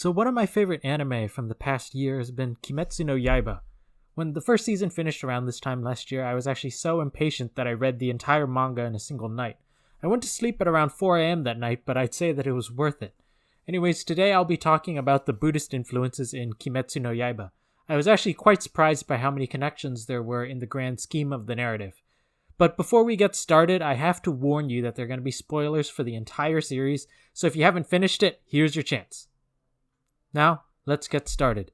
So one of my favorite anime from the past year has been Kimetsu no Yaiba. When the first season finished around this time last year, I was actually so impatient that I read the entire manga in a single night. I went to sleep at around 4 a.m. that night, but I'd say that it was worth it. Anyways, today I'll be talking about the Buddhist influences in Kimetsu no Yaiba. I was actually quite surprised by how many connections there were in the grand scheme of the narrative. But before we get started, I have to warn you that there are going to be spoilers for the entire series, so if you haven't finished it, here's your chance. Now, let's get started.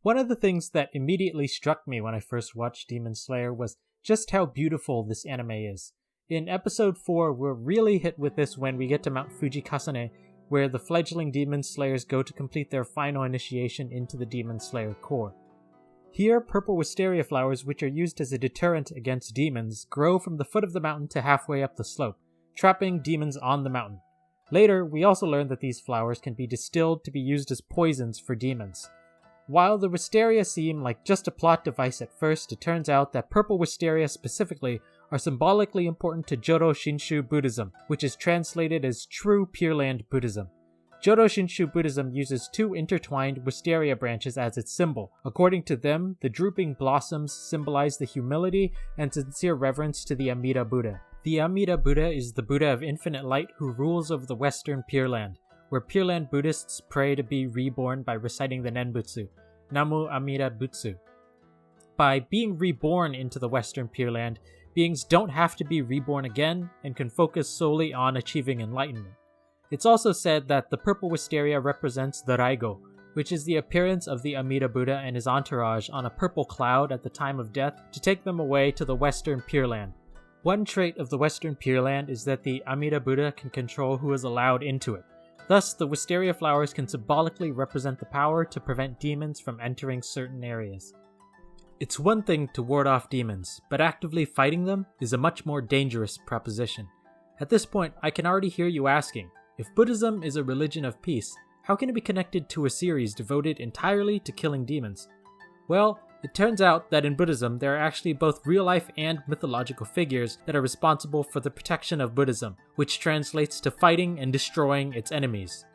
One of the things that immediately struck me when I first watched Demon Slayer was just how beautiful this anime is. In episode 4, we're really hit with this when we get to Mount Fujikasane, where the fledgling Demon Slayers go to complete their final initiation into the Demon Slayer core. Here, purple wisteria flowers, which are used as a deterrent against demons, grow from the foot of the mountain to halfway up the slope, trapping demons on the mountain. Later, we also learn that these flowers can be distilled to be used as poisons for demons. While the wisteria seem like just a plot device at first, it turns out that purple wisteria specifically are symbolically important to Jodo Shinshu Buddhism, which is translated as True Pure Land Buddhism. Jodo Shinshu Buddhism uses 2 intertwined wisteria branches as its symbol. According to them, the drooping blossoms symbolize the humility and sincere reverence to the Amida Buddha. The Amida Buddha is the Buddha of infinite light who rules over the Western Pure Land, where Pure Land Buddhists pray to be reborn by reciting the Nenbutsu, Namu Amida Butsu. By being reborn into the Western Pure Land, beings don't have to be reborn again and can focus solely on achieving enlightenment. It's also said that the purple wisteria represents the Raigo, which is the appearance of the Amida Buddha and his entourage on a purple cloud at the time of death to take them away to the Western Pure Land. One trait of the Western Pure Land is that the Amida Buddha can control who is allowed into it. Thus, the wisteria flowers can symbolically represent the power to prevent demons from entering certain areas. It's one thing to ward off demons, but actively fighting them is a much more dangerous proposition. At this point, I can already hear you asking, if Buddhism is a religion of peace, how can it be connected to a series devoted entirely to killing demons? Well, it turns out that in Buddhism, there are actually both real-life and mythological figures that are responsible for the protection of Buddhism, which translates to fighting and destroying its enemies.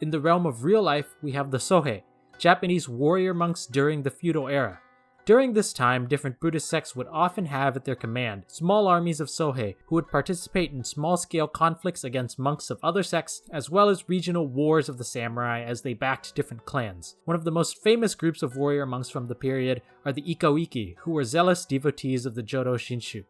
In the realm of real life, we have the Sohei, Japanese warrior monks during the feudal era. During this time, different Buddhist sects would often have at their command small armies of Sohei who would participate in small-scale conflicts against monks of other sects, as well as regional wars of the samurai as they backed different clans. One of the most famous groups of warrior monks from the period are the Ikaiki, who were zealous devotees of the Jodo Shinshu.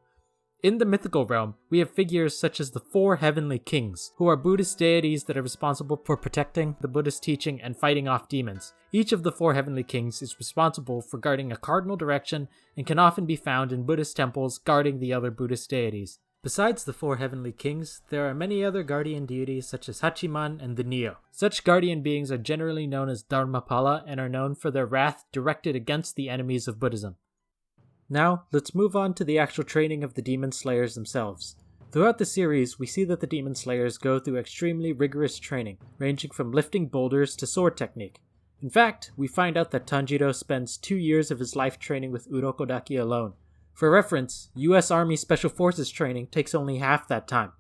In the mythical realm, we have figures such as the 4 heavenly kings, who are Buddhist deities that are responsible for protecting the Buddhist teaching and fighting off demons. Each of the 4 heavenly kings is responsible for guarding a cardinal direction and can often be found in Buddhist temples guarding the other Buddhist deities. Besides the 4 heavenly kings, there are many other guardian deities such as Hachiman and the Neo. Such guardian beings are generally known as Dharmapala and are known for their wrath directed against the enemies of Buddhism. Now, let's move on to the actual training of the Demon Slayers themselves. Throughout the series, we see that the Demon Slayers go through extremely rigorous training, ranging from lifting boulders to sword technique. In fact, we find out that Tanjiro spends 2 years of his life training with Urokodaki alone. For reference, US Army Special Forces training takes only half that time.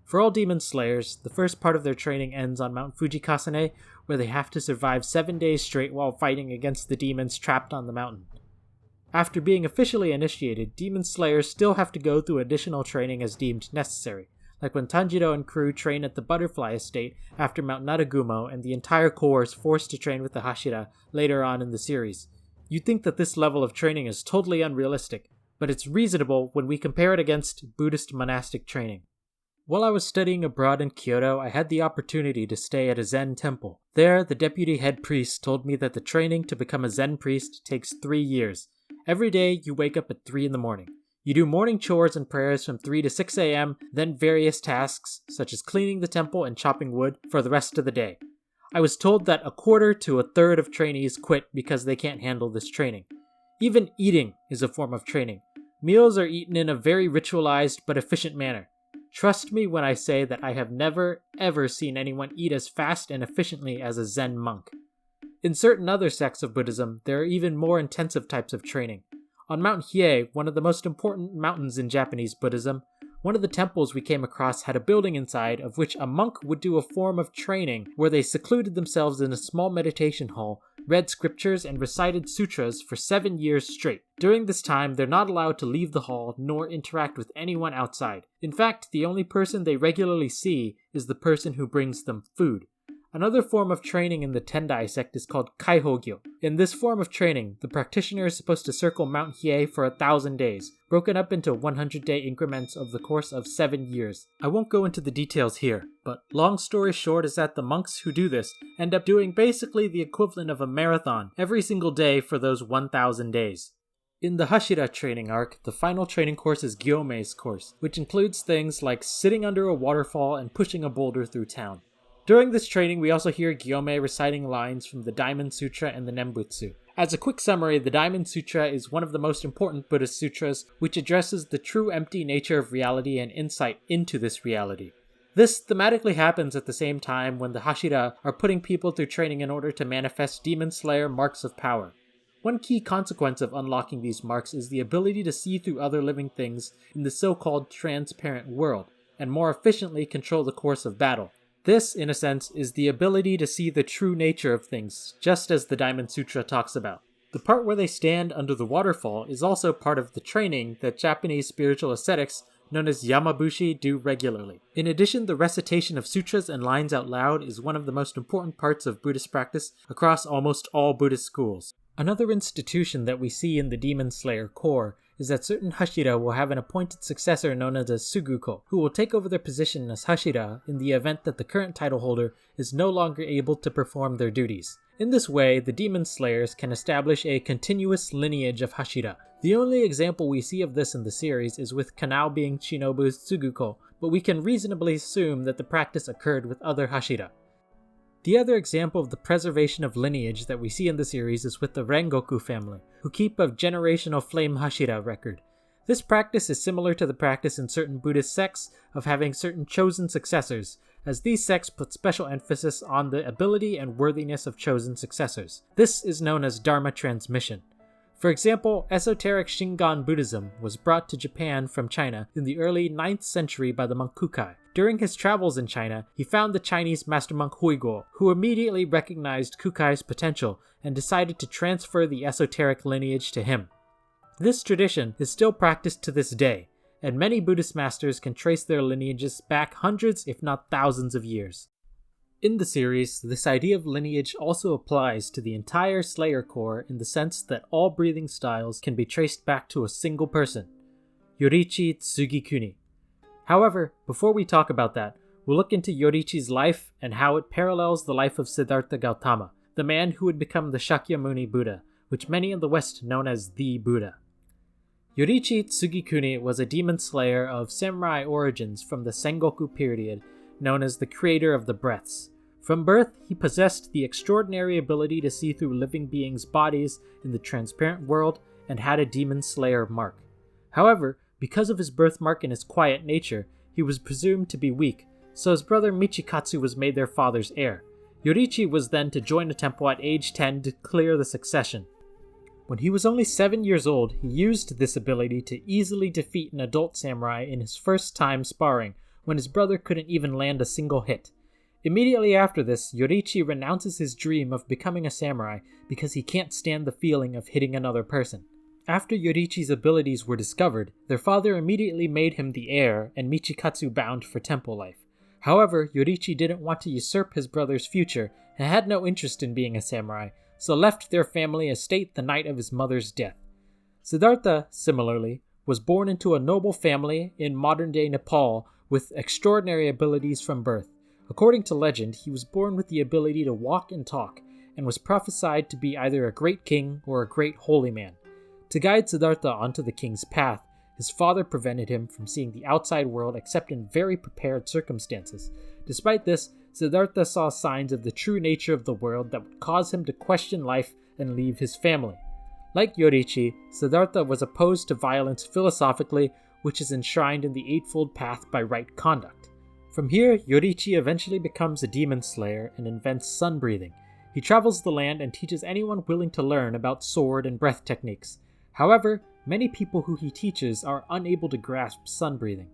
For all Demon Slayers, the first part of their training ends on Mount Fujikasane, where they have to survive 7 days straight while fighting against the demons trapped on the mountain. After being officially initiated, Demon Slayers still have to go through additional training as deemed necessary, like when Tanjiro and crew train at the Butterfly Estate after Mount Naragumo and the entire corps is forced to train with the Hashira later on in the series. You'd think that this level of training is totally unrealistic, but it's reasonable when we compare it against Buddhist monastic training. While I was studying abroad in Kyoto, I had the opportunity to stay at a Zen temple. There, the deputy head priest told me that the training to become a Zen priest takes 3 years. Every day, you wake up at 3 in the morning. You do morning chores and prayers from 3 to 6 a.m., then various tasks, such as cleaning the temple and chopping wood, for the rest of the day. I was told that a quarter to a third of trainees quit because they can't handle this training. Even eating is a form of training. Meals are eaten in a very ritualized but efficient manner. Trust me when I say that I have never, ever seen anyone eat as fast and efficiently as a Zen monk. In certain other sects of Buddhism, there are even more intensive types of training. On Mount Hiei, one of the most important mountains in Japanese Buddhism, One of the temples we came across had a building inside of which a monk would do a form of training where they secluded themselves in a small meditation hall, read scriptures, and recited sutras for 7 years straight. During this time, they're not allowed to leave the hall nor interact with anyone outside. In fact, the only person they regularly see is the person who brings them food. Another form of training in the Tendai sect is called Kaihogyo. In this form of training, the practitioner is supposed to circle Mount Hiei for 1,000 days, broken up into 100-day increments over the course of 7 years. I won't go into the details here, but long story short is that the monks who do this end up doing basically the equivalent of a marathon every single day for those 1,000 days. In the Hashira training arc, the final training course is Gyomei's course, which includes things like sitting under a waterfall and pushing a boulder through town. During this training, we also hear Gyomei reciting lines from the Diamond Sutra and the Nembutsu. As a quick summary, the Diamond Sutra is one of the most important Buddhist sutras, which addresses the true empty nature of reality and insight into this reality. This thematically happens at the same time when the Hashira are putting people through training in order to manifest Demon Slayer marks of power. One key consequence of unlocking these marks is the ability to see through other living things in the so-called transparent world, and more efficiently control the course of battle. This, in a sense, is the ability to see the true nature of things, just as the Diamond Sutra talks about. The part where they stand under the waterfall is also part of the training that Japanese spiritual ascetics known as Yamabushi do regularly. In addition, the recitation of sutras and lines out loud is one of the most important parts of Buddhist practice across almost all Buddhist schools. Another institution that we see in the Demon Slayer core is that certain Hashira will have an appointed successor known as a Suguko, who will take over their position as Hashira in the event that the current title holder is no longer able to perform their duties. In this way, the Demon Slayers can establish a continuous lineage of Hashira. The only example we see of this in the series is with Kanao being Shinobu's Suguko, but we can reasonably assume that the practice occurred with other Hashira. The other example of the preservation of lineage that we see in the series is with the Rengoku family, who keep a generational flame Hashira record. This practice is similar to the practice in certain Buddhist sects of having certain chosen successors, as these sects put special emphasis on the ability and worthiness of chosen successors. This is known as Dharma transmission. For example, esoteric Shingon Buddhism was brought to Japan from China in the early 9th century by the monk Kukai. During his travels in China, he found the Chinese master monk Huiguo, who immediately recognized Kukai's potential and decided to transfer the esoteric lineage to him. This tradition is still practiced to this day, and many Buddhist masters can trace their lineages back hundreds if not thousands of years. In the series, this idea of lineage also applies to the entire Slayer core in the sense that all breathing styles can be traced back to a single person, Yoriichi Tsugikuni. However, before we talk about that, we'll look into Yoriichi's life and how it parallels the life of Siddhartha Gautama, the man who would become the Shakyamuni Buddha, which many in the West know as the Buddha. Yoriichi Tsugikuni was a demon slayer of samurai origins from the Sengoku period, known as the creator of the breaths. From birth, he possessed the extraordinary ability to see through living beings' bodies in the transparent world and had a demon slayer mark. However, because of his birthmark and his quiet nature, he was presumed to be weak, so his brother Michikatsu was made their father's heir. Yoriichi was then to join a temple at age 10 to clear the succession. When he was only 7 years old, he used this ability to easily defeat an adult samurai in his first time sparring, when his brother couldn't even land a single hit. Immediately after this, Yoriichi renounces his dream of becoming a samurai because he can't stand the feeling of hitting another person. After Yoriichi's abilities were discovered, their father immediately made him the heir and Michikatsu bound for temple life. However, Yoriichi didn't want to usurp his brother's future and had no interest in being a samurai, so left their family estate the night of his mother's death. Siddhartha, similarly, was born into a noble family in modern-day Nepal with extraordinary abilities from birth. According to legend, he was born with the ability to walk and talk, and was prophesied to be either a great king or a great holy man. To guide Siddhartha onto the king's path, his father prevented him from seeing the outside world except in very prepared circumstances. Despite this, Siddhartha saw signs of the true nature of the world that would cause him to question life and leave his family. Like Yoriichi, Siddhartha was opposed to violence philosophically, which is enshrined in the Eightfold Path by right conduct. From here, Yoriichi eventually becomes a demon slayer and invents sun breathing. He travels the land and teaches anyone willing to learn about sword and breath techniques. However, many people who he teaches are unable to grasp sun breathing.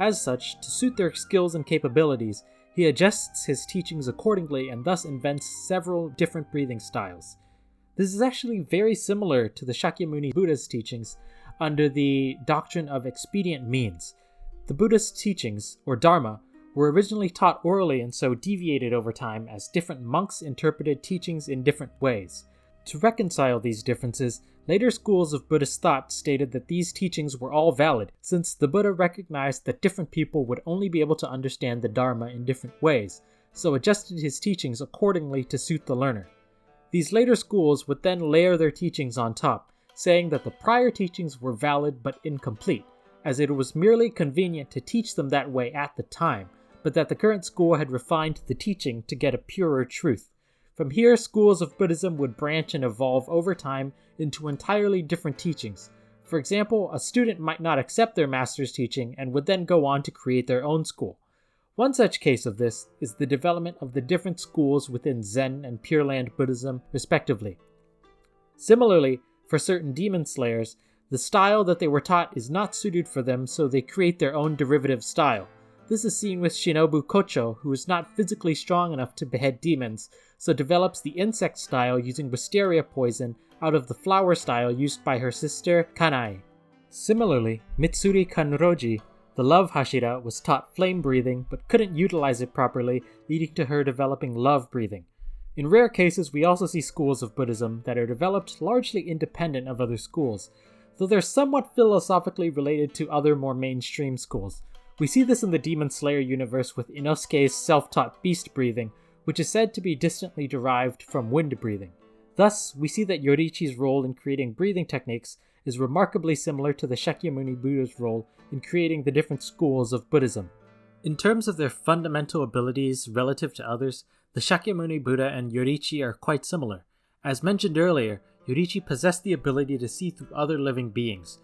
As such, to suit their skills and capabilities, he adjusts his teachings accordingly and thus invents several different breathing styles. This is actually very similar to the Shakyamuni Buddha's teachings under the doctrine of expedient means. The Buddhist teachings, or Dharma, were originally taught orally and so deviated over time as different monks interpreted teachings in different ways. To reconcile these differences, later schools of Buddhist thought stated that these teachings were all valid, since the Buddha recognized that different people would only be able to understand the Dharma in different ways, so adjusted his teachings accordingly to suit the learner. These later schools would then layer their teachings on top, saying that the prior teachings were valid but incomplete, as it was merely convenient to teach them that way at the time, but that the current school had refined the teaching to get a purer truth. From here, schools of Buddhism would branch and evolve over time into entirely different teachings. For example, a student might not accept their master's teaching and would then go on to create their own school. One such case of this is the development of the different schools within Zen and Pure Land Buddhism, respectively. Similarly, for certain demon slayers, the style that they were taught is not suited for them, so they create their own derivative style. This is seen with Shinobu Kocho, who is not physically strong enough to behead demons, so develops the insect style using Wisteria poison out of the flower style used by her sister Kanai. Similarly, Mitsuri Kanroji, the love Hashira, was taught flame breathing but couldn't utilize it properly, leading to her developing love breathing. In rare cases, we also see schools of Buddhism that are developed largely independent of other schools, though they're somewhat philosophically related to other more mainstream schools. We see this in the Demon Slayer universe with Inosuke's self-taught beast breathing, which is said to be distantly derived from wind breathing. Thus, we see that Yoriichi's role in creating breathing techniques is remarkably similar to the Shakyamuni Buddha's role in creating the different schools of Buddhism. In terms of their fundamental abilities relative to others, the Shakyamuni Buddha and Yoriichi are quite similar. As mentioned earlier, Yoriichi possessed the ability to see through other living beings.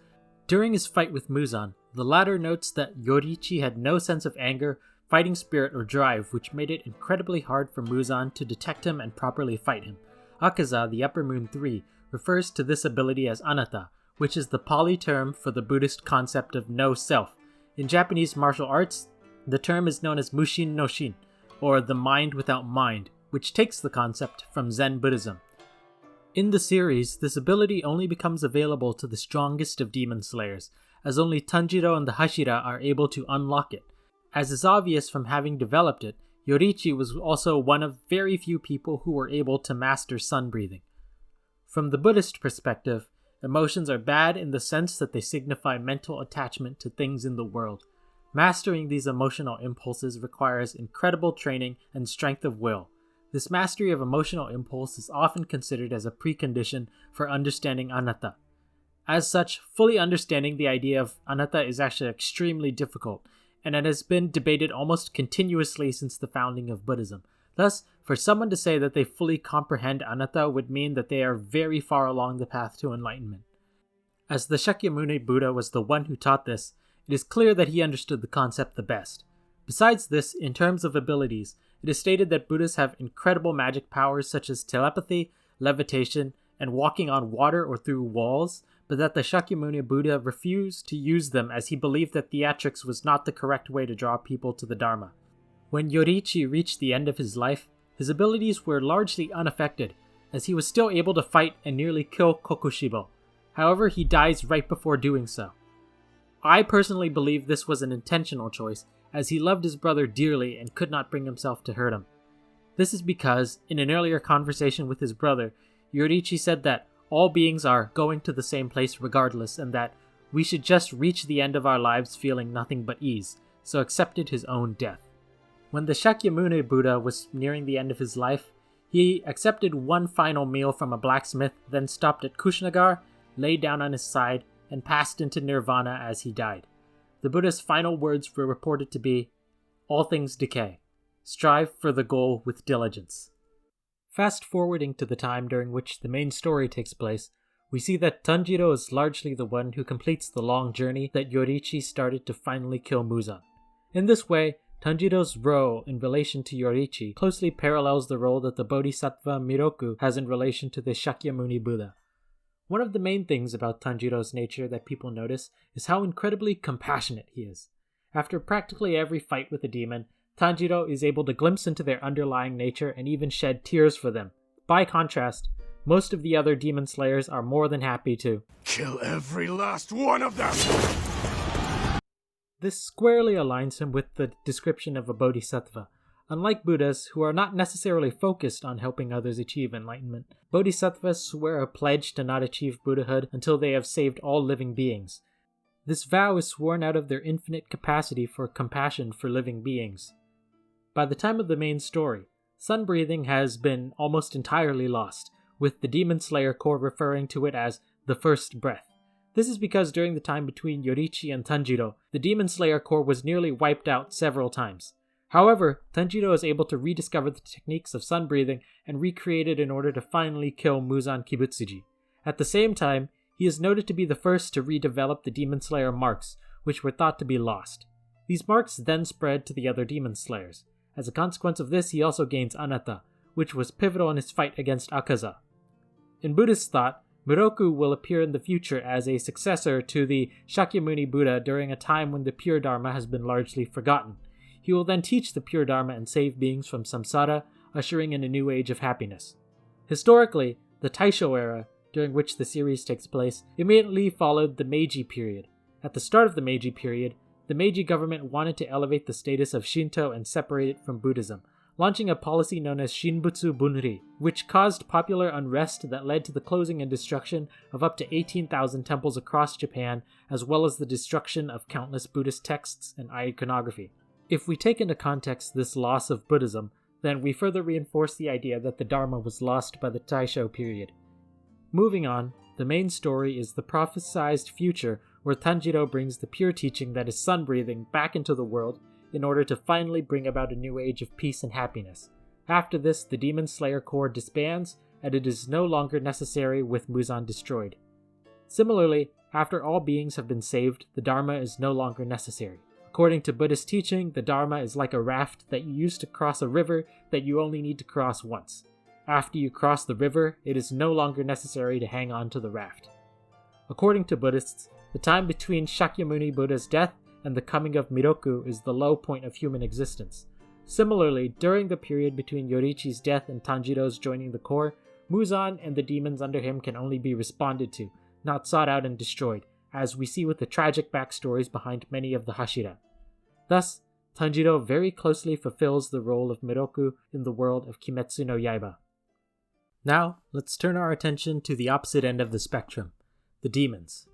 During his fight with Muzan, the latter notes that Yoriichi had no sense of anger, fighting spirit, or drive, which made it incredibly hard for Muzan to detect him and properly fight him. Akaza, the Upper Moon 3, refers to this ability as anatta, which is the Pali term for the Buddhist concept of no self. In Japanese martial arts, the term is known as Mushin no Shin, or the mind without mind, which takes the concept from Zen Buddhism. In the series, this ability only becomes available to the strongest of demon slayers, as only Tanjiro and the Hashira are able to unlock it. As is obvious from having developed it, Yoriichi was also one of very few people who were able to master sun breathing. From the Buddhist perspective, emotions are bad in the sense that they signify mental attachment to things in the world. Mastering these emotional impulses requires incredible training and strength of will. This mastery of emotional impulse is often considered as a precondition for understanding anatta. As such, fully understanding the idea of anatta is actually extremely difficult, and it has been debated almost continuously since the founding of Buddhism. Thus, for someone to say that they fully comprehend anatta would mean that they are very far along the path to enlightenment. As the Shakyamuni Buddha was the one who taught this, it is clear that he understood the concept the best. Besides this, in terms of abilities, it is stated that Buddhists have incredible magic powers such as telepathy, levitation, and walking on water or through walls, but that the Shakyamuni Buddha refused to use them as he believed that theatrics was not the correct way to draw people to the Dharma. When Yoriichi reached the end of his life, his abilities were largely unaffected, as he was still able to fight and nearly kill Kokushibo. However, he dies right before doing so. I personally believe this was an intentional choice, as he loved his brother dearly and could not bring himself to hurt him. This is because, in an earlier conversation with his brother, Yoriichi said that all beings are going to the same place regardless, and that we should just reach the end of our lives feeling nothing but ease, so accepted his own death. When the Shakyamuni Buddha was nearing the end of his life, he accepted one final meal from a blacksmith, then stopped at Kushnagar, lay down on his side, and passed into nirvana as he died. The Buddha's final words were reported to be, "All things decay. Strive for the goal with diligence." Fast forwarding to the time during which the main story takes place, we see that Tanjiro is largely the one who completes the long journey that Yoriichi started to finally kill Muzan. In this way, Tanjiro's role in relation to Yoriichi closely parallels the role that the Bodhisattva Miroku has in relation to the Shakyamuni Buddha. One of the main things about Tanjiro's nature that people notice is how incredibly compassionate he is. After practically every fight with a demon, Tanjiro is able to glimpse into their underlying nature and even shed tears for them. By contrast, most of the other demon slayers are more than happy to kill every last one of them! This squarely aligns him with the description of a bodhisattva. Unlike Buddhas, who are not necessarily focused on helping others achieve enlightenment, bodhisattvas swear a pledge to not achieve Buddhahood until they have saved all living beings. This vow is sworn out of their infinite capacity for compassion for living beings. By the time of the main story, sun breathing has been almost entirely lost, with the Demon Slayer Corps referring to it as the first breath. This is because during the time between Yoriichi and Tanjiro, the Demon Slayer Corps was nearly wiped out several times. However, Tanjiro is able to rediscover the techniques of sun breathing and recreate it in order to finally kill Muzan Kibutsuji. At the same time, he is noted to be the first to redevelop the Demon Slayer marks, which were thought to be lost. These marks then spread to the other Demon Slayers. As a consequence of this, he also gains Anatta, which was pivotal in his fight against Akaza. In Buddhist thought, Miroku will appear in the future as a successor to the Shakyamuni Buddha during a time when the pure Dharma has been largely forgotten. He will then teach the pure Dharma and save beings from samsara, ushering in a new age of happiness. Historically, the Taisho era, during which the series takes place, immediately followed the Meiji period. At the start of the Meiji period, the Meiji government wanted to elevate the status of Shinto and separate it from Buddhism, launching a policy known as Shinbutsu Bunri, which caused popular unrest that led to the closing and destruction of up to 18,000 temples across Japan, as well as the destruction of countless Buddhist texts and iconography. If we take into context this loss of Buddhism, then we further reinforce the idea that the Dharma was lost by the Taisho period. Moving on, the main story is the prophesized future where Tanjiro brings the pure teaching that is sun-breathing back into the world in order to finally bring about a new age of peace and happiness. After this, the Demon Slayer Corps disbands, and it is no longer necessary with Muzan destroyed. Similarly, after all beings have been saved, the Dharma is no longer necessary. According to Buddhist teaching, the Dharma is like a raft that you use to cross a river that you only need to cross once. After you cross the river, it is no longer necessary to hang on to the raft. According to Buddhists, the time between Shakyamuni Buddha's death and the coming of Miroku is the low point of human existence. Similarly, during the period between Yoriichi's death and Tanjiro's joining the Corps, Muzan and the demons under him can only be responded to, not sought out and destroyed, as we see with the tragic backstories behind many of the Hashira. Thus, Tanjiro very closely fulfills the role of Miroku in the world of Kimetsu no Yaiba. Now, let's turn our attention to the opposite end of the spectrum, the demons.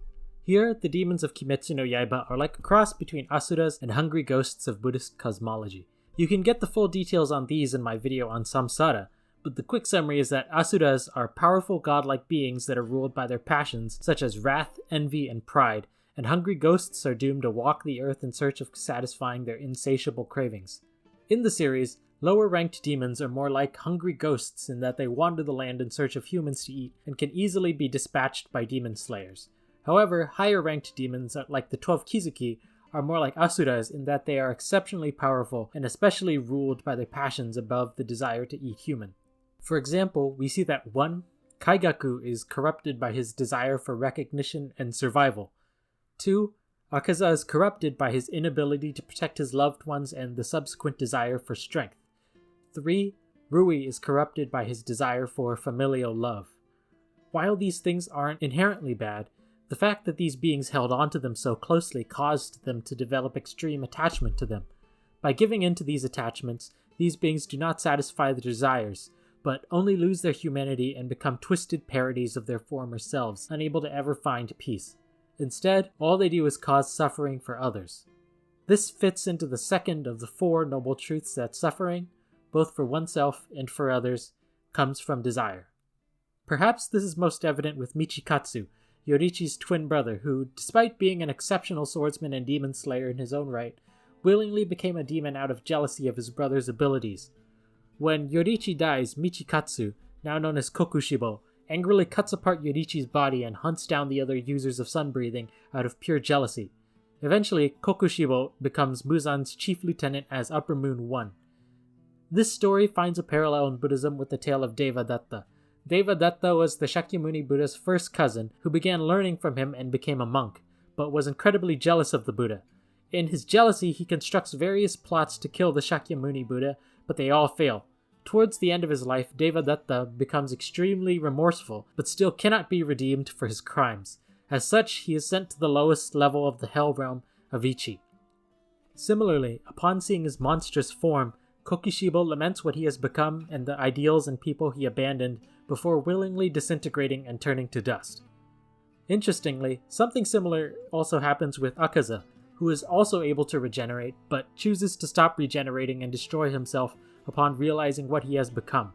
Here, the demons of Kimetsu no Yaiba are like a cross between asuras and hungry ghosts of Buddhist cosmology. You can get the full details on these in my video on samsara, but the quick summary is that asuras are powerful godlike beings that are ruled by their passions such as wrath, envy, and pride, and hungry ghosts are doomed to walk the earth in search of satisfying their insatiable cravings. In the series, lower-ranked demons are more like hungry ghosts in that they wander the land in search of humans to eat and can easily be dispatched by demon slayers. However, higher-ranked demons, like the 12 Kizuki, are more like asuras in that they are exceptionally powerful and especially ruled by their passions above the desire to eat human. For example, we see that 1. Kaigaku is corrupted by his desire for recognition and survival. 2. Akaza is corrupted by his inability to protect his loved ones and the subsequent desire for strength. 3. Rui is corrupted by his desire for familial love. While these things aren't inherently bad, the fact that these beings held onto them so closely caused them to develop extreme attachment to them. By giving in to these attachments, these beings do not satisfy their desires, but only lose their humanity and become twisted parodies of their former selves, unable to ever find peace. Instead, all they do is cause suffering for others. This fits into the second of the 4 noble truths that suffering, both for oneself and for others, comes from desire. Perhaps this is most evident with Michikatsu, Yoriichi's twin brother, who, despite being an exceptional swordsman and demon slayer in his own right, willingly became a demon out of jealousy of his brother's abilities. When Yoriichi dies, Michikatsu, now known as Kokushibo, angrily cuts apart Yoriichi's body and hunts down the other users of sun-breathing out of pure jealousy. Eventually, Kokushibo becomes Muzan's chief lieutenant as Upper Moon 1. This story finds a parallel in Buddhism with the tale of Devadatta. Devadatta was the Shakyamuni Buddha's first cousin who began learning from him and became a monk, but was incredibly jealous of the Buddha. In his jealousy, he constructs various plots to kill the Shakyamuni Buddha, but they all fail. Towards the end of his life, Devadatta becomes extremely remorseful, but still cannot be redeemed for his crimes. As such, he is sent to the lowest level of the hell realm of Ichi. Similarly, upon seeing his monstrous form, Kokishibo laments what he has become and the ideals and people he abandoned before willingly disintegrating and turning to dust. Interestingly, something similar also happens with Akaza, who is also able to regenerate, but chooses to stop regenerating and destroy himself upon realizing what he has become.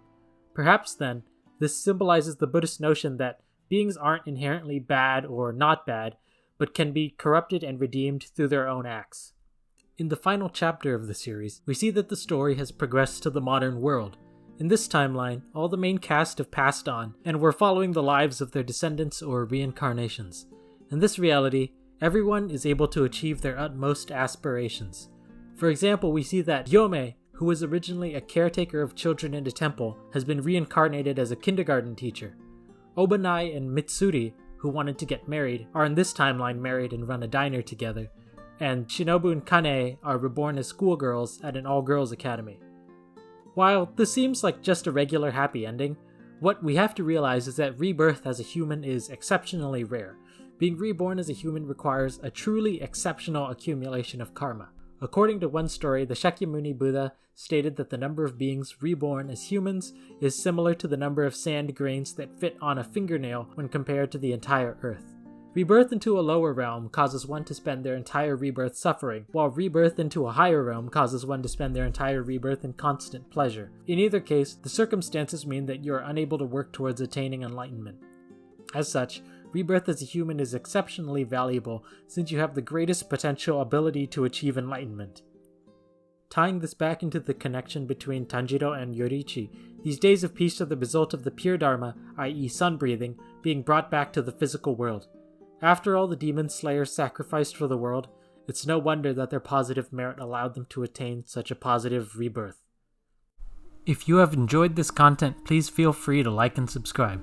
Perhaps then, this symbolizes the Buddhist notion that beings aren't inherently bad or not bad, but can be corrupted and redeemed through their own acts. In the final chapter of the series, we see that the story has progressed to the modern world. In this timeline, all the main cast have passed on, and we're following the lives of their descendants or reincarnations. In this reality, everyone is able to achieve their utmost aspirations. For example, we see that Yome, who was originally a caretaker of children in a temple, has been reincarnated as a kindergarten teacher. Obanai and Mitsuri, who wanted to get married, are in this timeline married and run a diner together, and Shinobu and Kane are reborn as schoolgirls at an all-girls academy. While this seems like just a regular happy ending, what we have to realize is that rebirth as a human is exceptionally rare. Being reborn as a human requires a truly exceptional accumulation of karma. According to one story, the Shakyamuni Buddha stated that the number of beings reborn as humans is similar to the number of sand grains that fit on a fingernail when compared to the entire earth. Rebirth into a lower realm causes one to spend their entire rebirth suffering, while rebirth into a higher realm causes one to spend their entire rebirth in constant pleasure. In either case, the circumstances mean that you are unable to work towards attaining enlightenment. As such, rebirth as a human is exceptionally valuable since you have the greatest potential ability to achieve enlightenment. Tying this back into the connection between Tanjiro and Yoriichi, these days of peace are the result of the pure dharma, i.e. sun breathing, being brought back to the physical world. After all the demon slayers sacrificed for the world, it's no wonder that their positive merit allowed them to attain such a positive rebirth. If you have enjoyed this content, please feel free to like and subscribe.